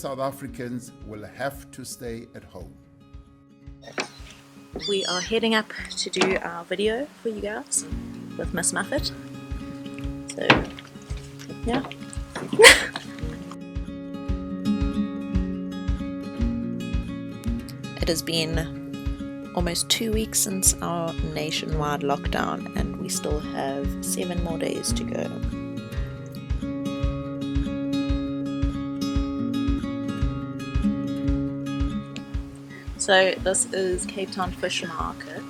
South Africans will have to stay at home. We are heading up to do our video for you guys with Miss Muffet. So, yeah. It has been almost 2 weeks since our nationwide lockdown, and we still have 7 more days to go. So this is Cape Town Fish Market.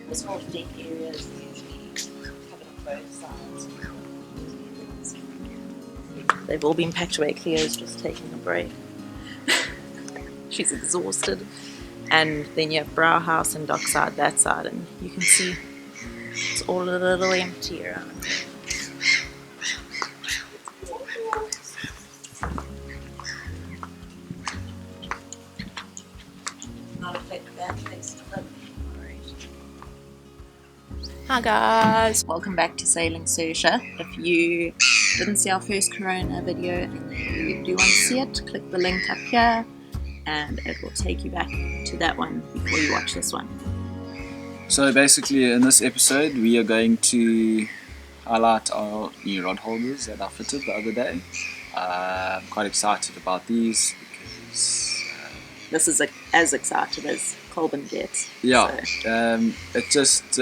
This whole deck area is usually covered on both sides. They've all been packed away. Cleo's just taking a break. She's exhausted. And then you have Brow House and Dockside that side, and you can see it's all a little empty around. Not a bad place to live. Hi guys, welcome back to Sailing Saoirse. If you didn't see our first Corona video and you do want to see it, click the link up here and it will take you back to that one before you watch this one. So basically in this episode we are going to highlight our new rod holders that I fitted the other day. I'm quite excited about these because this is as excited as Colben gets. Yeah, so. It just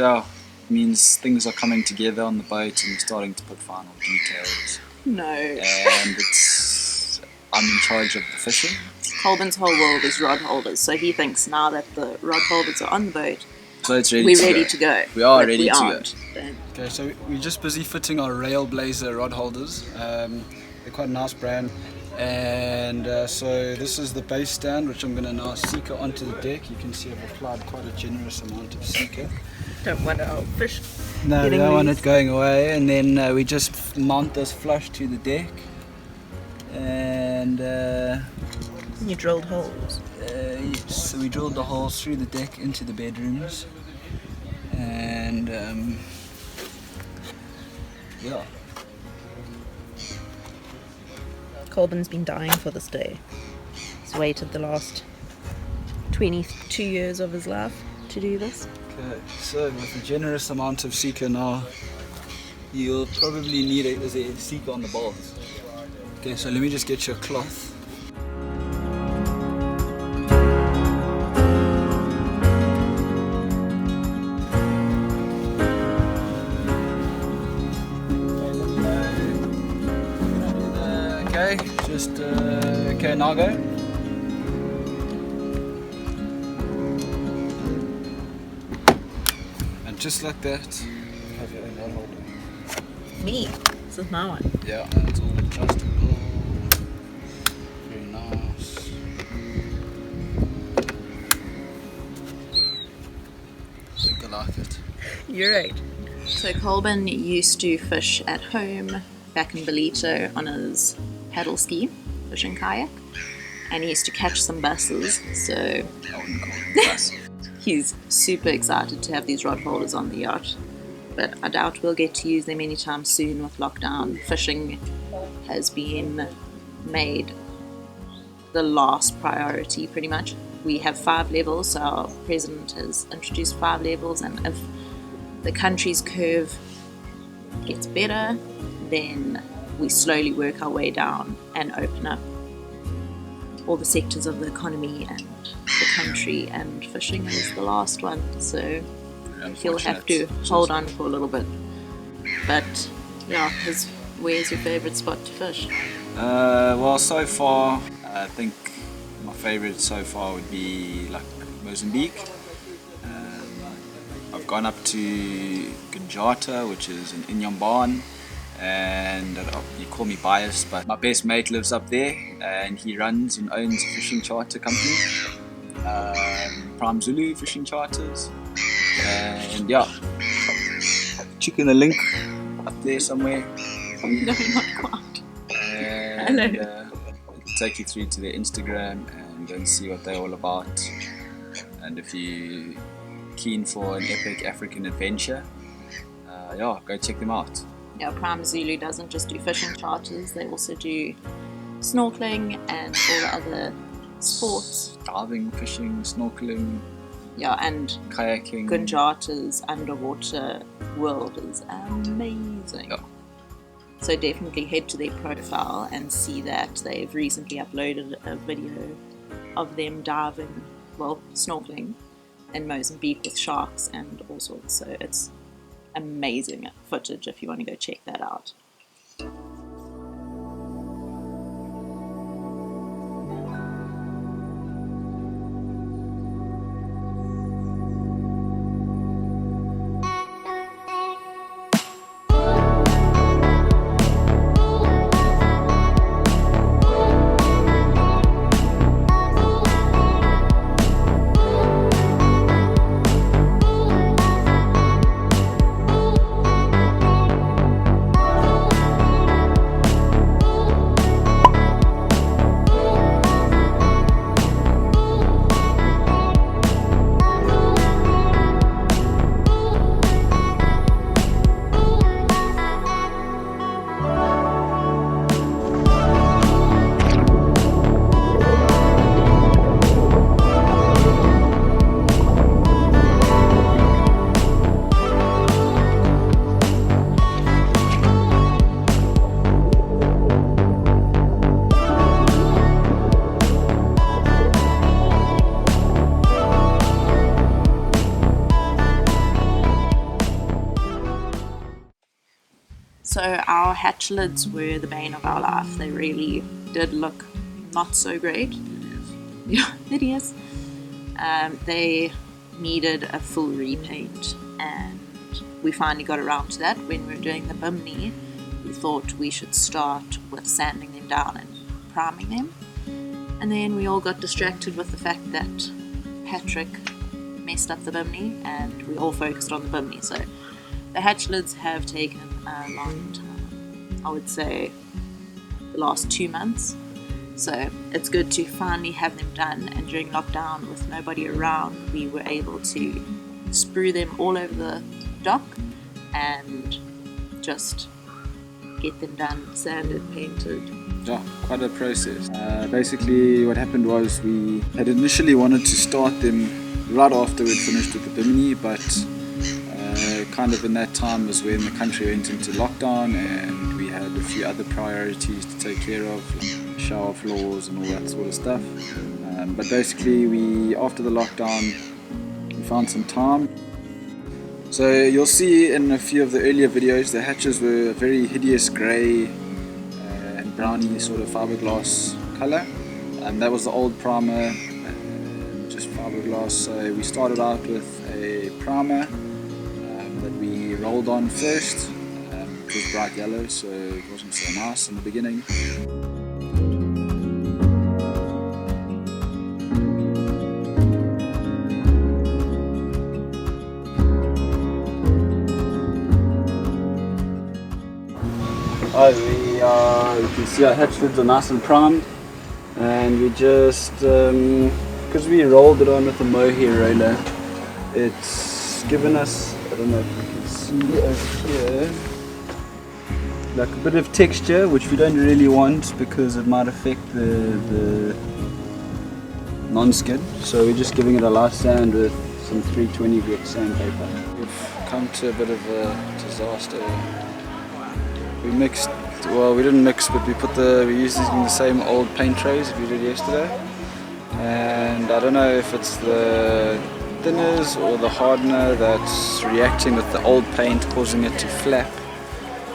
means things are coming together on the boat and starting to put final details. No. And I'm in charge of the fishing. Colben's whole world is rod holders, so he thinks now that the rod holders are on the boat, so it's ready we're ready to go. We are ready to go. Okay, so we're just busy fitting our Railblazer rod holders. They're quite a nice brand. And so this is the base stand, which I'm going to now seeker onto the deck. You can see I've applied quite a generous amount of seeker. Don't want our fish. No, we don't want it going away. And then we just mount this flush to the deck. And you drilled holes. Yes, so we drilled the holes through the deck into the bedrooms. And yeah. Colben's been dying for this day. He's waited the last 22 years of his life to do this. Okay, so with a generous amount of seeker now, you'll probably need a seeker on the balls. Okay, so let me just get you a cloth. Okay, just okay, now go. And just like that, have your own rod holder. Me? This is my one. Yeah, and it's all adjustable. Very nice. I think I like it. You're right. So Colben used to fish at home back in Belito on his paddle ski, fishing kayak, and he used to catch some buses, so I wouldn't call it bus. he's super excited to have these rod holders on the yacht, but I doubt we'll get to use them anytime soon with lockdown. Fishing has been made the last priority pretty much. We have 5 levels, so our president has introduced 5 levels, and if the country's curve gets better, then we slowly work our way down and open up all the sectors of the economy and the country, and fishing is the last one, so he'll have to hold on for a little bit. But yeah, where's your favourite spot to fish? Well, so far I think my favourite so far would be like Mozambique. I've gone up to Guinjata, which is in Inhambane, and you call me biased, but my best mate lives up there and he runs and owns a fishing charter company, Prime Zulu fishing charters, and yeah, chicken a link up there somewhere. No, not quite. And it'll take you through to their Instagram and go and see what they're all about. And if you keen for an epic African adventure, yeah, go check them out. Yeah, Prime Zulu doesn't just do fishing charters, they also do snorkeling and all the other sports. Diving, fishing, snorkeling, Yeah, and kayaking. Guinjata's underwater world is amazing. Yeah. So definitely head to their profile and see that they've recently uploaded a video of them diving, well, snorkeling in Mozambique with sharks and all sorts. So it's amazing footage if you want to go check that out. So our hatch lids were the bane of our life. They really did look not so great. Yeah, it is. They needed a full repaint, and we finally got around to that when we were doing the bimini. We thought we should start with sanding them down and priming them, and then we all got distracted with the fact that Patrick messed up the bimini, and we all focused on the bimini. So the hatch lids have taken a long time, I would say the last 2 months. So it's good to finally have them done, and during lockdown with nobody around, we were able to sprue them all over the dock and just get them done, sanded, painted. Yeah, quite a process. Basically what happened was we had initially wanted to start them right after we'd finished with the bimini, but kind of in that time was when the country went into lockdown and we had a few other priorities to take care of, like shower floors and all that sort of stuff. But basically after the lockdown we found some time. So you'll see in a few of the earlier videos the hatches were a very hideous grey and browny sort of fiberglass colour. That was the old primer, just fiberglass. So we started out with a primer that we rolled on first. It was bright yellow, so it wasn't so nice in the beginning. You can see our hatch lids are nice and primed, and we just, because we rolled it on with a mohair roller, it's given us, I don't know if you can see over here, like a bit of texture which we don't really want because it might affect the non-skid. So we're just giving it a light sand with some 320 grit sandpaper. We've come to a bit of a disaster. We mixed, well we didn't mix, but we used using the same old paint trays that we did yesterday, and I don't know if it's the thinners or the hardener that's reacting with the old paint, causing it to flap,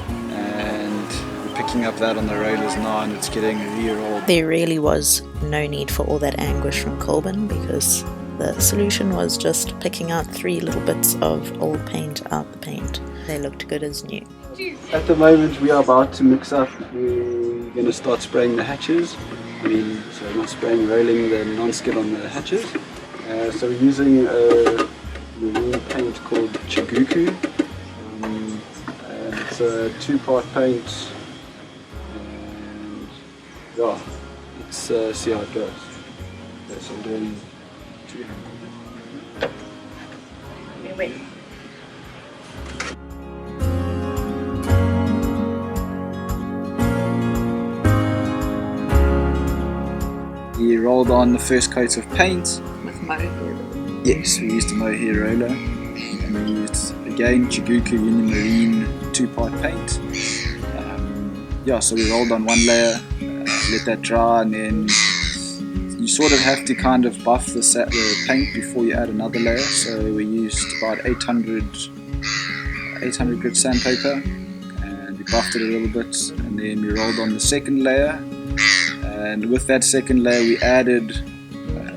and we're picking up that on the rollers now and it's getting re-rolled. There really was no need for all that anguish from Colben, because the solution was just picking out 3 little bits of old paint out the paint. They looked good as new. At the moment we are about to mix up. We're going to start spraying the hatches. So not spraying, rolling the non-skid on the hatches. So we're using a marine paint called Chiguku. And it's a 2-part paint. And yeah, let's see how it goes. Okay, so I'm doing 200. ready. We rolled on the first coat of paint. With mohair. Yes, we used a mohair roller. And we used, again, Chiguku Union Marine 2-part paint. So we rolled on one layer, let that dry, and then you sort of have to kind of buff the paint before you add another layer. So we used about 800 grit sandpaper, and we buffed it a little bit, and then we rolled on the second layer. And with that second layer, we added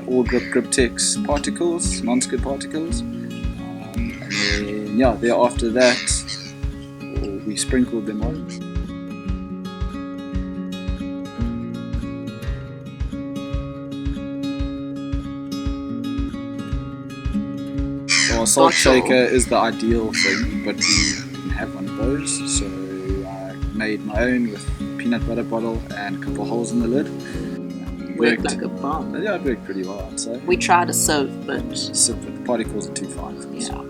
all Griptex particles, non-skid particles. And then, thereafter that, we sprinkled them on. Well, salt shaker is the ideal thing, but we didn't have one of those, so I made my own with peanut butter bottle and a couple of holes in the lid. Worked like a bomb. Yeah, it worked pretty well, I'd say. We tried a sieve, but The particles are too fine for us. yeah.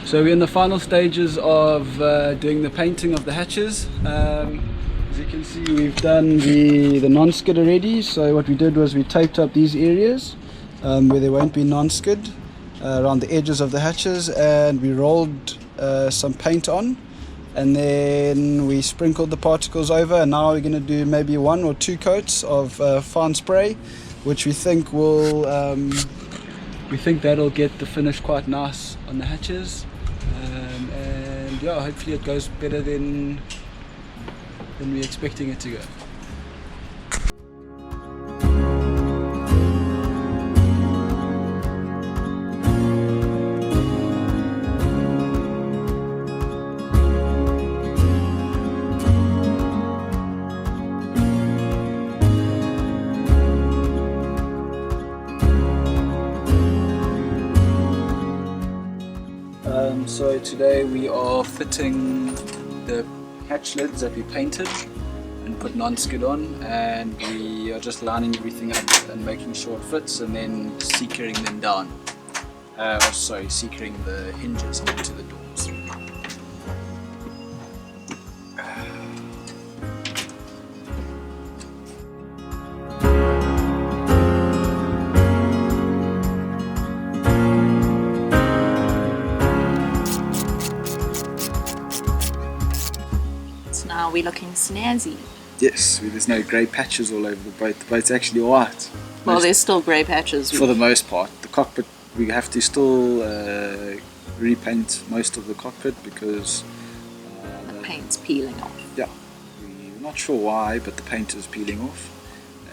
So we're in the final stages of doing the painting of the hatches. As you can see, we've done the non-skid already. So what we did was we taped up these areas where there won't be non-skid around the edges of the hatches, and we rolled some paint on, and then we sprinkled the particles over, and now we're going to do maybe 1 or 2 coats of fine spray, which we think will that'll get the finish quite nice on the hatches. And yeah, hopefully it goes better than we're expecting it to go. So today we are fitting the hatch lids that we painted and put non-skid on, and we are just lining everything up and making sure it fits, and then securing them down. Securing the hinges onto the doors. Now we're looking snazzy. Yes, there's no grey patches all over the boat. The boat's actually white. Well, there's still grey patches. For the most part. The cockpit, we have to still repaint most of the cockpit because the paint's peeling off. Yeah, we're not sure why, but the paint is peeling off,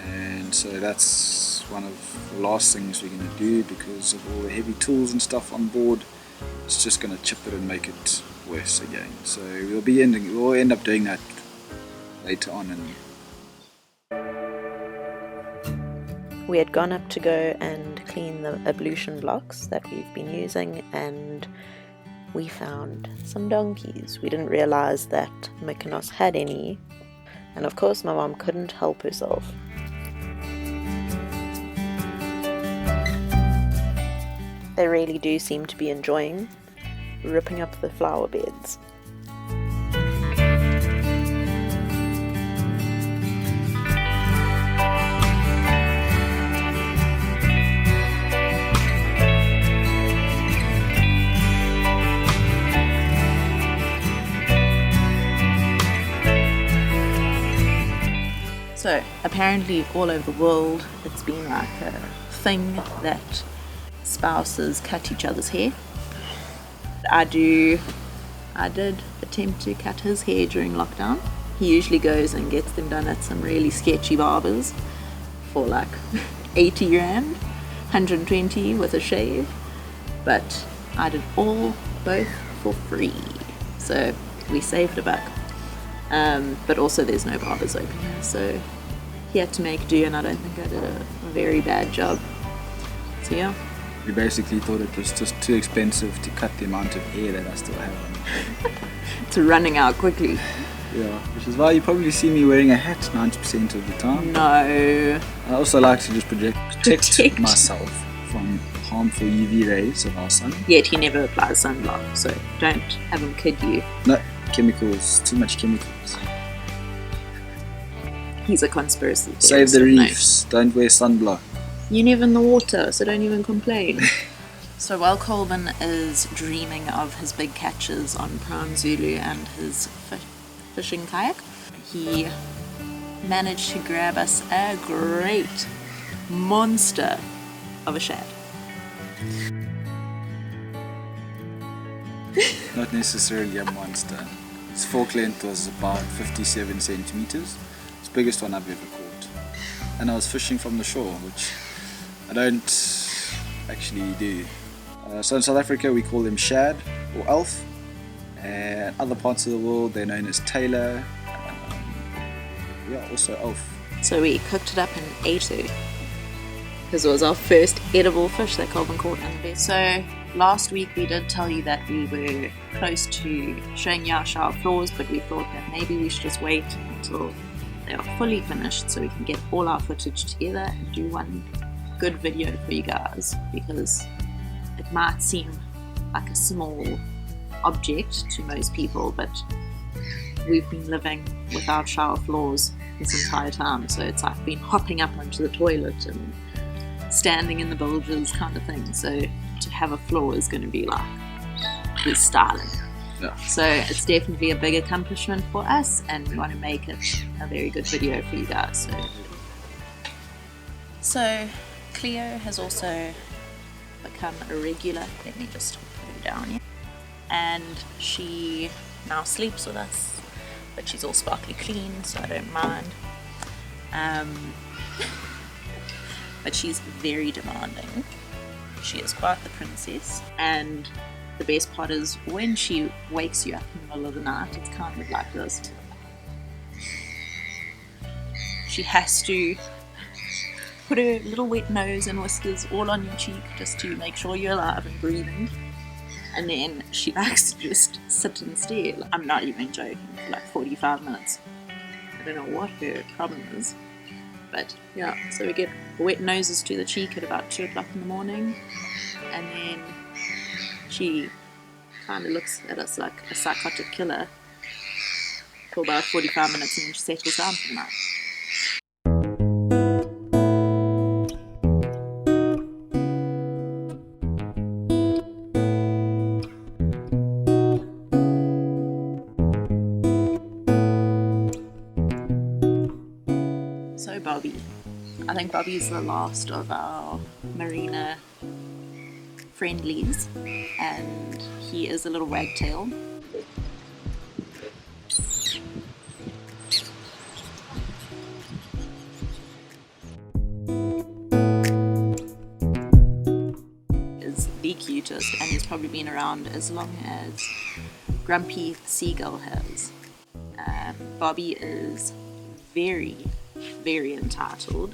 and so that's one of the last things we're going to do because of all the heavy tools and stuff on board. It's just going to chip it and make it worse again. So we'll end up doing that later on. We had gone up to go and clean the ablution blocks that we've been using, and we found some donkeys. We didn't realize that Mykonos had any, and of course my mom couldn't help herself. They really do seem to be enjoying ripping up the flower beds. So apparently all over the world it's been like a thing that spouses cut each other's hair. I did attempt to cut his hair during lockdown. He usually goes and gets them done at some really sketchy barbers for like 80 rand, 120 with a shave. But I did both for free. So we saved a buck. But also there's no barbers open here, so he had to make do, and I don't think I did a very bad job. So yeah. We basically thought it was just too expensive to cut the amount of hair that I still have on. It's running out quickly. Yeah, which is why you probably see me wearing a hat 90% of the time. No. I also like to just protect Protect. myself from harmful UV rays of our sun. Yet he never applies sunblock, so don't have him kid you. No, chemicals, too much chemicals. He's a conspiracy theorist. Save the so no. reefs, don't wear sunblock. You're never in the water, so don't even complain. So while Colben is dreaming of his big catches on Prime Zulu and his fishing kayak, he managed to grab us a great monster of a shad. Not necessarily a monster. Its fork length was about 57 centimeters. It's the biggest one I've ever caught. And I was fishing from the shore, which I don't actually do. So in South Africa we call them shad or elf, and other parts of the world they're known as tailor, also elf. So we cooked it up and ate it because it was our first edible fish that Colben caught in the bay. So last week we did tell you that we were close to showing you our shower floors, but we thought that maybe we should just wait until they are fully finished so we can get all our footage together and do one good video for you guys, because it might seem like a small object to most people, but we've been living without shower floors this entire time, so it's like been hopping up onto the toilet and standing in the bilges kind of thing. So to have a floor is going to be like this styling. Yeah. So it's definitely a big accomplishment for us, and we want to make it a very good video for you guys. So Cleo has also become a regular. Let me just put her down here. And she now sleeps with us, but she's all sparkly clean, so I don't mind. But she's very demanding. She is quite the princess, and the best part is when she wakes you up in the middle of the night, it's kind of like this. She has to put her little wet nose and whiskers all on your cheek just to make sure you're alive and breathing. And then she likes to just sit and stare. I'm not even joking, for like 45 minutes. I don't know what her problem is. But yeah, so we get wet noses to the cheek at about 2 o'clock in the morning. And then she kind of looks at us like a psychotic killer for about 45 minutes, and then she settles down for the night. So Bobby, I think Bobby's the last of our marina friendlies, and he is a little wagtail. Is the cutest, and he's probably been around as long as Grumpy the seagull has. Bobby is very, very entitled.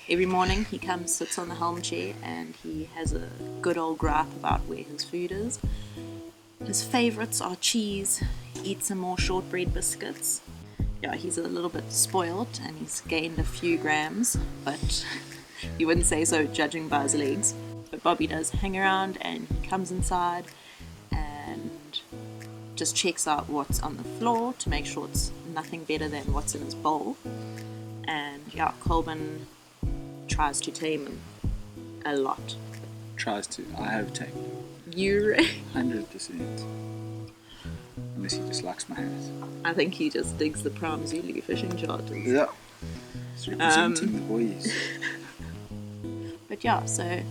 Every morning he comes, sits on the helm chair, and he has a good old gripe about where his food is. His favourites are cheese. He eats some more shortbread biscuits. Yeah, he's a little bit spoilt and he's gained a few grams, but you wouldn't say so judging by his legs. But Bobby does hang around, and he comes inside and just checks out what's on the floor to make sure it's nothing better than what's in his bowl. And yeah, Colben tries to tame him a lot. Tries to. I have tamed. You 100%. Unless he just likes my hat. I think he just digs the Prime Zulu fishing charters. Yeah. It's representing the boys. But yeah, so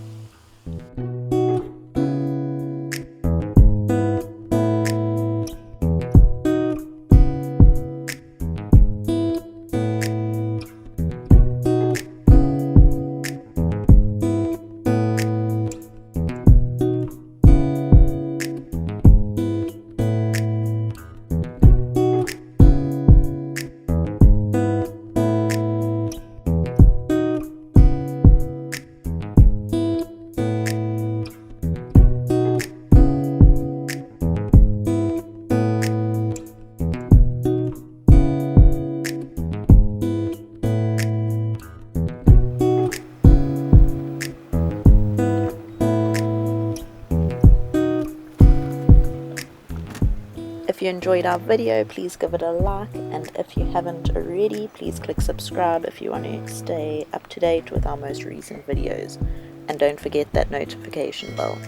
If you enjoyed our video, please give it a like, and if you haven't already, please click subscribe if you want to stay up to date with our most recent videos. And don't forget that notification bell.